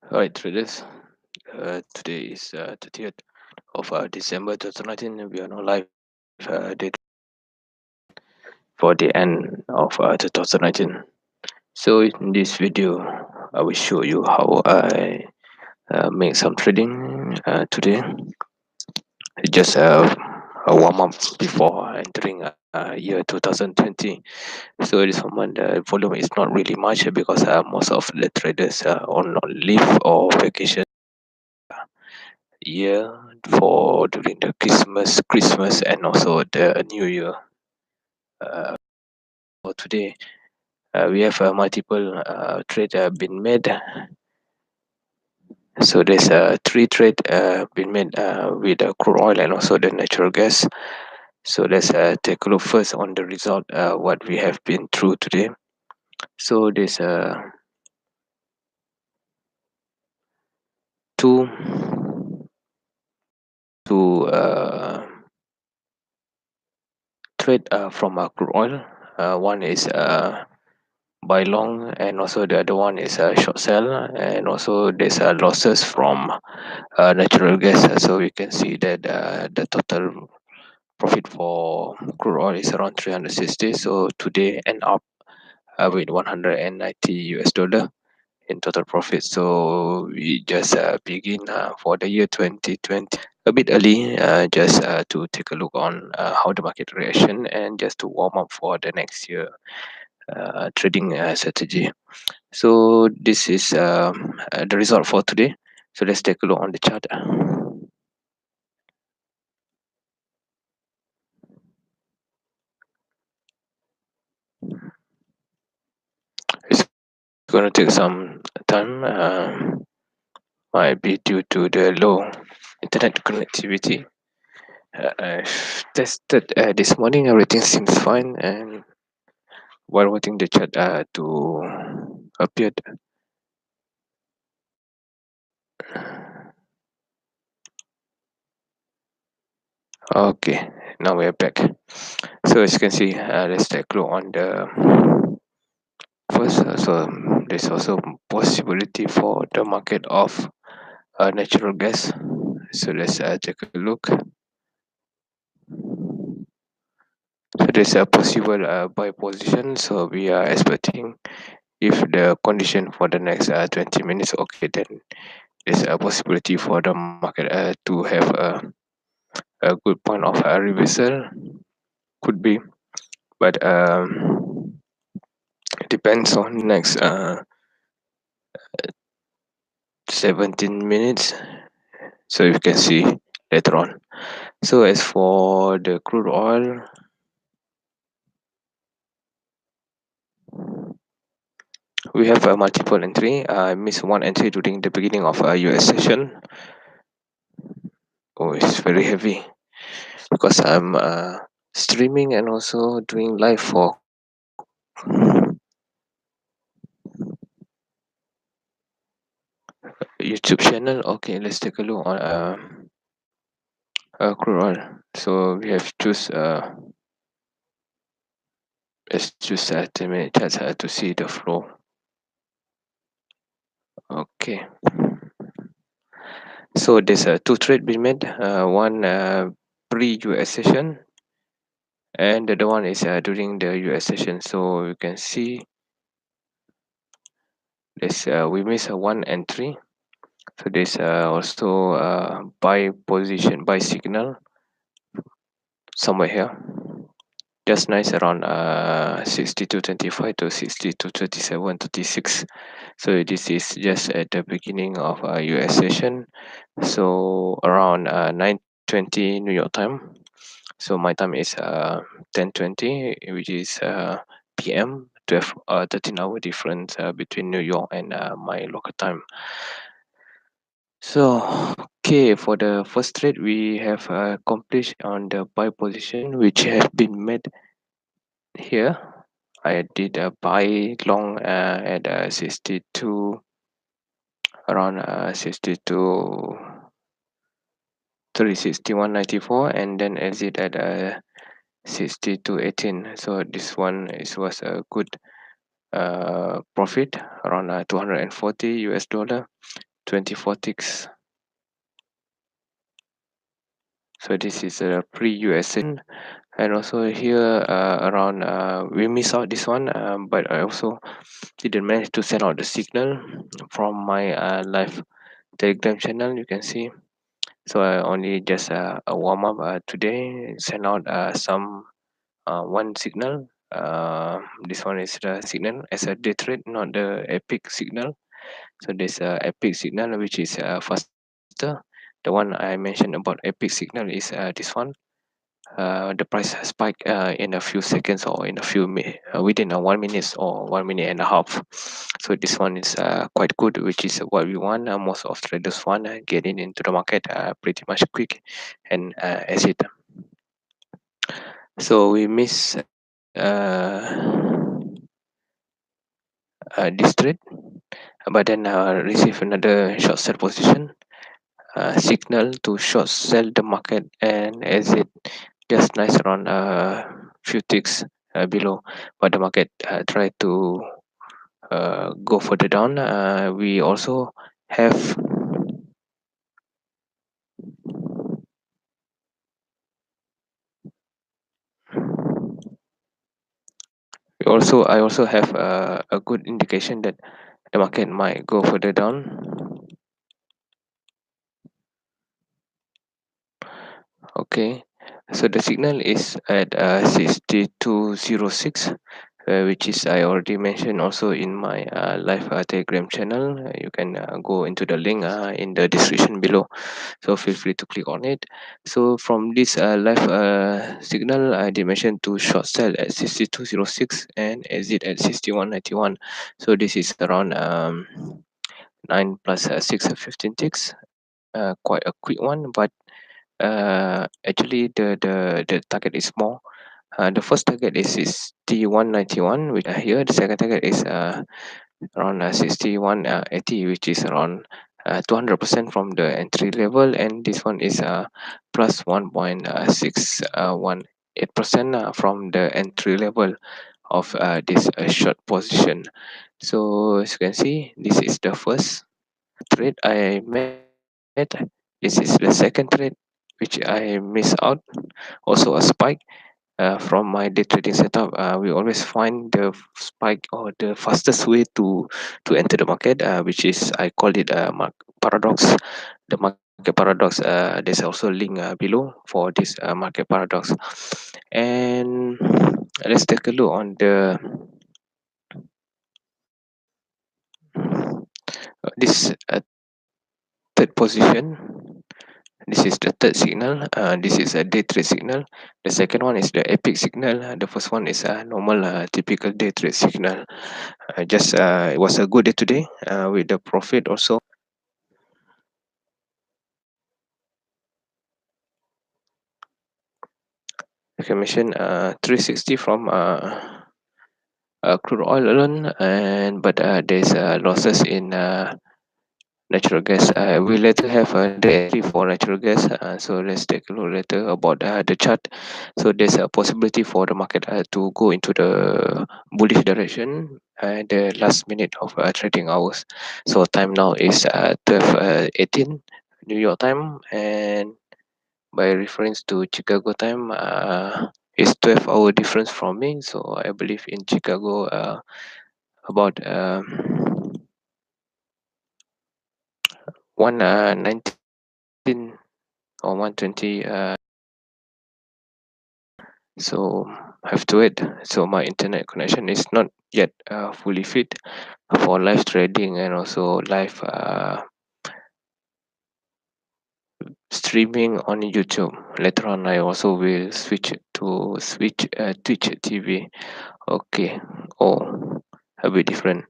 Alright, traders. Today is 30th of December 2019. We are now live date for the end of 2019. So in this video, I will show you how I make some trading today. Just a warm up before entering year 2020. So this moment the volume is not really much because most of the traders are on leave or vacation year for during the Christmas and also the New Year. For today, we have multiple trade been made. So there's three trade been made with crude oil and also the natural gas. So let's take a look first on the result what we have been through today. So there's two trade from crude oil. One is buy long and also the other one is a short sell, and also there's losses from natural gas. So we can see that the total profit for crude oil is around 360. So today end up with 190 US dollar in total profit. So we just begin for the year 2020 a bit early, just to take a look on how the market reaction and just to warm up for the next year trading strategy. So this is the result for today. So let's take a look on the chart. It's going to take some time, might be due to the low internet connectivity. I've tested this morning, everything seems fine, and while waiting the chat to appear. Okay, now we are back. So as you can see, let's take a look on the first. There's also possibility for the market of natural gas. So let's take a look. So there's a possible buy position. So we are expecting if the condition for the next 20 minutes okay, then there's a possibility for the market to have a good point of reversal, could be, but it depends on next 17 minutes. So you can see later on. So as for the crude oil, we have a multiple entry. I missed one entry during the beginning of a US session. Oh, it's very heavy because I'm streaming and also doing live for YouTube channel. Okay, let's take a look on crude oil. So we have choose let's choose 10-minute charts to see the flow. Okay, so there's two trade being made. One pre-US session, and the other one is during the US session. So you can see there's we miss one entry. So there's also buy position, buy signal somewhere here. Just nice around 62.25 to 62.27.36. So this is just at the beginning of a US session. So around 9:20 New York time. So my time is 10:20, which is PM, 12 13-hour difference between New York and my local time. So okay, for the first trade we have accomplished on the buy position, which has been made here. I did a buy long at 62, around 62 361.94, and then exit at 62.18. So this one was a good profit around 240 US dollar. 24 ticks. So this is a pre-US session, and also here around we miss out this one, but I also didn't manage to send out the signal from my live Telegram channel. You can see. So I only just a warm up today. Send out some one signal. This one is the signal as a day trade, not the epic signal. So there's a epic signal which is faster. The one I mentioned about epic signal is this one. The price has spiked in a few seconds or in a within a 1 minute or 1 minute and a half. So this one is quite good, which is what we want. Most of traders want getting into the market pretty much quick and exit. So we miss this trade, but then receive another short sell position signal to short sell the market and exit just nice around few ticks below, but the market try to go further down. We also have I also have a good indication that the market might go further down. Okay, so the signal is at 6206, which is I already mentioned also in my live Telegram channel. You can go into the link in the description below, so feel free to click on it. So from this live signal, I did mention to short sell at 6206 and exit at 6191. So this is around 9 plus 6 15 ticks, quite a quick one, but actually the target is more. The first target is T191, which here. The second target is around 6180, which is around 200% from the entry level, and this one is plus 1.618% from the entry level of this short position. So as you can see, this is the first trade I made. This is the second trade which I miss out. Also a spike from my day trading setup. We always find the spike or the fastest way to enter the market, which is I call it paradox. The market paradox. There's also a link below for this market paradox. And let's take a look on the this third position. This is the third signal. This is a day trade signal. The second one is the epic signal. The first one is a normal typical day trade signal. Just it was a good day today with the profit also. Like I mentioned, 360 from crude oil alone, and but there's losses in natural gas. We later have the entry for natural gas. So let's take a look later about the chart. So there's a possibility for the market to go into the bullish direction the last minute of trading hours. So time now is 12:18 New York time, and by reference to Chicago time, it's 12-hour difference from me. So I believe in Chicago about 119 or 120. So have to wait. So my internet connection is not yet fully fit for live trading and also live streaming on YouTube. Later on, I also will switch to Twitch TV. Okay. Oh, a bit different.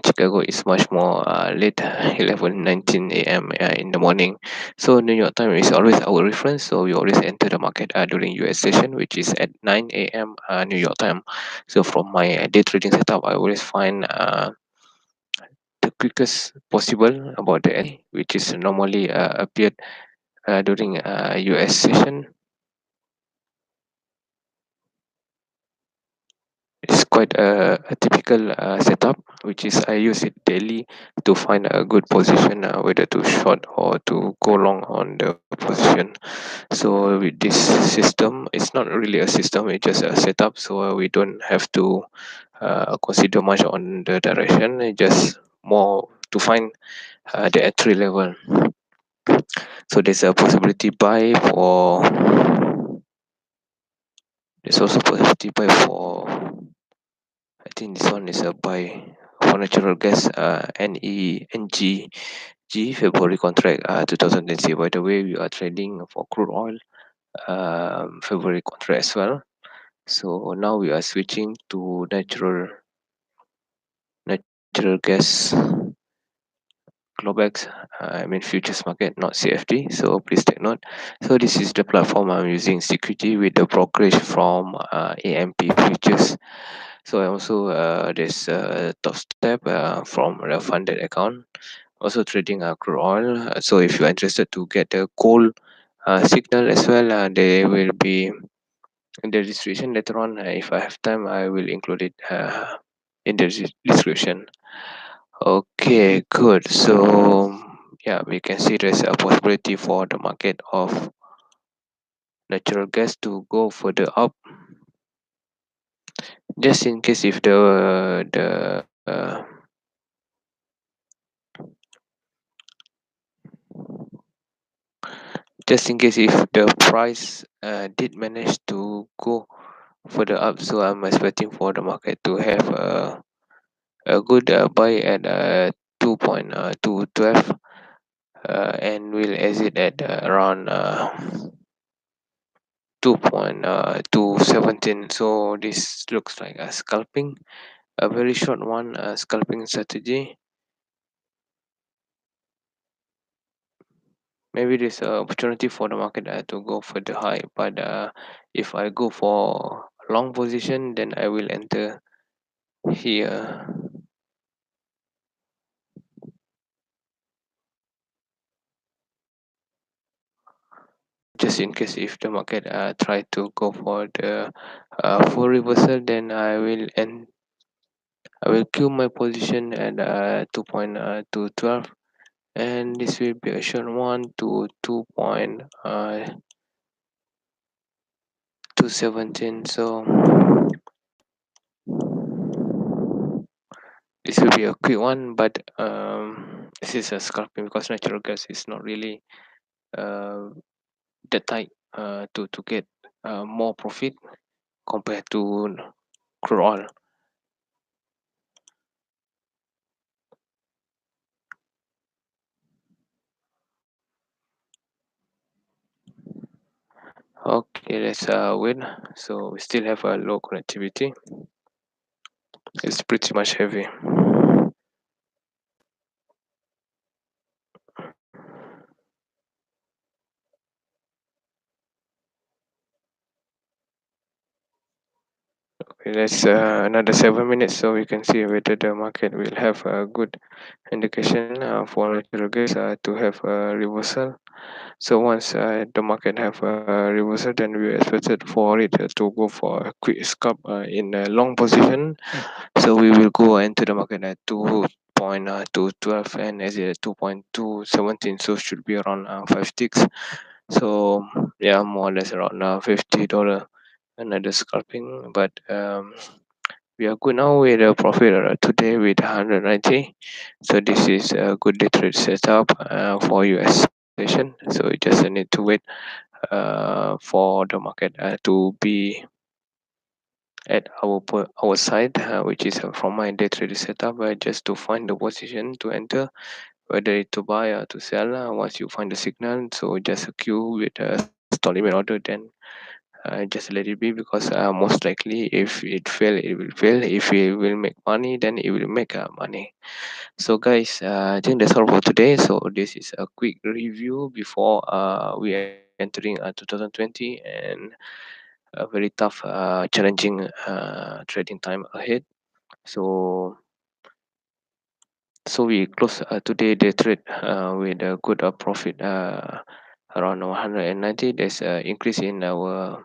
Chicago is much more late, 11:19 a.m. In the morning. So New York time is always our reference. So we always enter the market during US session, which is at 9 a.m. New York time. So from my day trading setup, I always find the quickest possible about the entry, which is normally appeared during US session. It's quite a typical setup, which is I use it daily to find a good position, whether to short or to go long on the position. So with this system, it's not really a system, it's just a setup, so we don't have to consider much on the direction, it's just more to find the entry level. So there's a possibility buy for, there's also possibility buy for, I think this one is a buy for natural gas, NENG February contract, 2020. By the way, we are trading for crude oil February contract as well. So now we are switching to natural gas Globex, I mean futures market, not CFD. So please take note. So this is the platform I'm using, security with the brokerage from AMP Futures. So I also there's top step from the funded account. Also trading crude oil. So if you are interested to get the gold signal as well, they will be in the description later on. If I have time, I will include it in the description. Okay, good. So yeah, we can see there's a possibility for the market of natural gas to go further up, just in case if the just in case if the price did manage to go further up. So I'm expecting for the market to have a good buy at 2.212 and will exit at around 2.217. So this looks like a scalping, a very short one, scalping strategy. Maybe there's an opportunity for the market to go further high, but if I go for long position, then I will enter here, just in case if the market try to go for the full reversal, then I will queue my position at 2.212, and this will be a short one to 2.217. So this will be a quick one, but this is a scalping because natural gas is not really uh, that tight to get more profit compared to crude oil. Okay, let's wait. So we still have a low connectivity. It's pretty much heavy. Okay, that's another 7 minutes, so we can see whether the market will have a good indication for natural gas to have a reversal. So once the market have a reversal, then we expected for it to go for a quick scalp in a long position. So we will go into the market at 2.212 and exit at 2.217. So should be around 5 ticks. So yeah, more or less around $50 another scalping, but we are good now with a profit today with 190. So this is a good day trade setup for US session. So you just need to wait for the market to be at our side, which is from my day trade setup, just to find the position to enter, whether to buy or to sell. Once you find the signal, so just a queue with a stop limit order, then just let it be, because most likely if it fail, it will fail. If it will make money, then it will make money. So guys, I think that's all for today. So this is a quick review before we are entering 2020 and a very tough challenging trading time ahead. So we close today the trade with a good profit around 190. There's an increase in our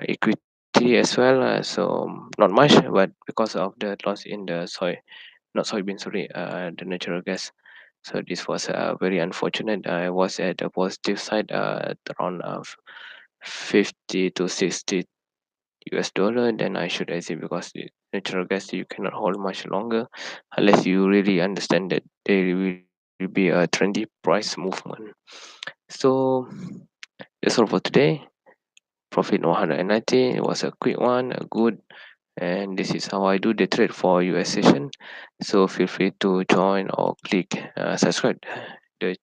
equity profitability as well. So not much, but because of the loss in the not soybean, sorry, the natural gas. So this was very unfortunate. I was at the positive side at around 50 to 60 US dollar. Then I should exit because the natural gas you cannot hold much longer unless you really understand that there will be a trendy price movement. So that's all for today. Profit 190. It was a quick one, a good, and this is how I do the trade for US session. So feel free to join or click the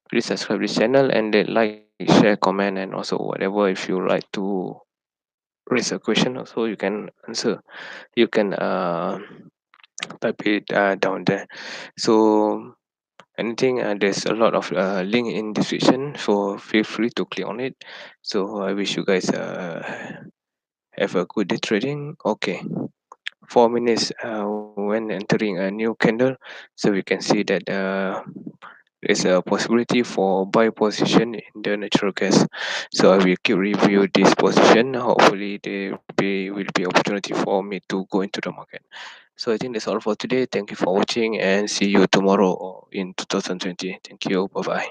please subscribe this channel and then like, share, comment, and also whatever if you like to raise a question also you can answer. You can type it down there. So anything there's a lot of link in description, so feel free to click on it. So I wish you guys have a good day trading. Okay, 4 minutes when entering a new candle, so we can see that there's a possibility for buy position in the natural gas. So I will keep review this position. Hopefully there will be opportunity for me to go into the market. So I think that's all for today. Thank you for watching and see you tomorrow or in 2020. Thank you. Bye bye.